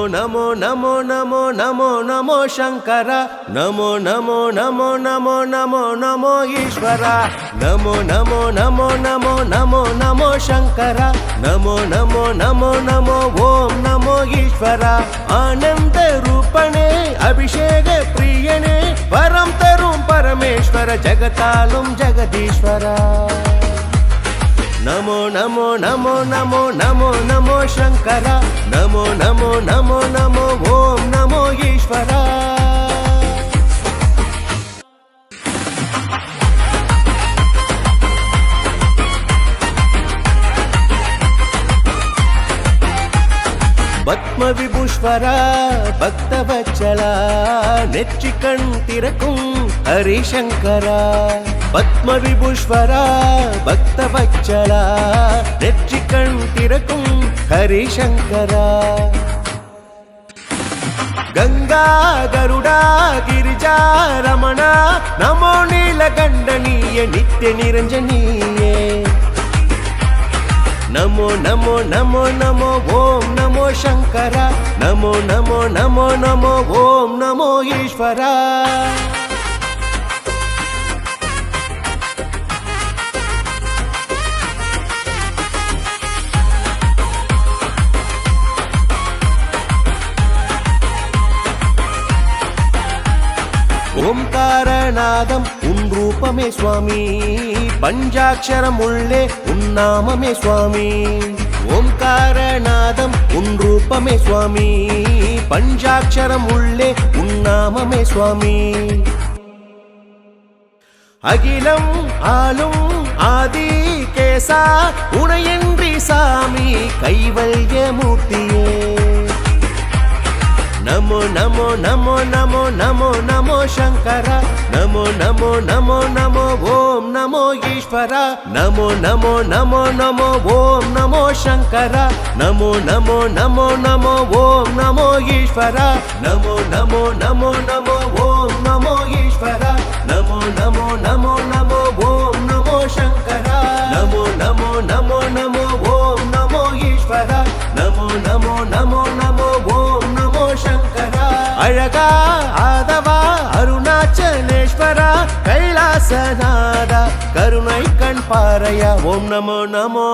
ನಮೋ ನಮೋ ನಮೋ ನಮೋ ನಮೋ ಶಂಕರ ನಮೋ ನಮೋ ನಮೋ ನಮೋ ನಮೋ ನಮೋ ಈಶ್ವರ ನಮೋ ನಮೋ ನಮೋ ನಮೋ ನಮೋ ನಮೋ ಶಂಕರ ನಮೋ ನಮೋ ನಮೋ ನಮೋ ಓಂ ನಮೋ ಈಶ್ವರ ಆನಂದ ರೂಪಣೆ ಅಭಿಷೇಕ ಪ್ರಿಯನೇ ಪರಂ ತರುಂ ಪರಮೇಶ್ವರ ಜಗತಾಲುಂ ಜಗದೀಶ್ವರ ನಮೋ ನಮೋ ನಮೋ ನಮೋ ನಮೋ ನಮೋ ಶಂಕರ ನಮೋ ನಮೋ ನಮೋ ನಮೋ ಓಂ ನಮೋ ಈಶ್ವರ பத்ம விபூஷ்வர பக்தவச்சல நெற்றிக்கண் திறக்கும் ஹரிசங்கரா பத்ம விபூஷ்வர பக்தவச்சல நெற்றிக்கண் திறக்கும் ஹரிசங்கரா ಗಂಗಾ ಗರುಡ ಗಿರಿಜಾ ರಮಣ ನಮೋ ನೀಲಕಂಠನೀಯ ನಿತ್ಯ ನಿರಂಜನೀಯೇ ನಮೋ ನಮೋ ನಮೋ ನಮೋ ಓಂ ನಮೋ ಶಂಕರ ನಮೋ ನಮೋ ನಮೋ ನಮೋ ಓಂ ನಮೋ ಈಶ್ವರ ஓம்காரநாதம் உன் ரூபமே சுவாமி பஞ்சாட்சரம் உள்ளே உன் நாமமே சுவாமி ஓம்காரநாதம் உன் ரூபமே சுவாமி பஞ்சாட்சரம் உள்ளே உன் நாமமே சுவாமி அகிலம் ஆளும் ஆதி கேசா உனையன்றி சாமி கைவல்ய மூர்த்தியே ನಮೋ ನಮೋ ನಮೋ ನಮೋ ನಮೋ ನಮೋ ಶಂಕರ ನಮೋ ನಮೋ ನಮೋ ನಮೋ ಓಂ ನಮೋ ಈಶ್ವರ ನಮೋ ನಮೋ ನಮೋ ನಮೋ ಓಂ ನಮೋ ಶಂಕರ ನಮೋ ನಮೋ ನಮೋ ನಮೋ ಓಂ ನಮೋ ಈಶ್ವರ ನಮೋ ನಮೋ ನಮೋ ನಮೋ ಓಂ ನಮೋ ಈಶ್ವರ ನಮೋ ನಮೋ ನಮೋ ನಮೋ ಓಂ ನಮೋ ಶಂಕರ ನಮೋ ನಮೋ ನಮೋ ನಮೋ ಓಂ ನಮೋ ಈಶ್ವರ ನಮೋ ನಮೋ ನಮೋ ನಮೋ ಓಂ ನಮೋ ಶಂಕರ ಅಳಗ ಆದವ ಅರುಣಾಚಲೇಶ್ವರ ಕೈಲಾಸನಾದ ಕರುಣೈ ಕಣ್ಪಾರಯ ಓಂ ನಮೋ ನಮೋ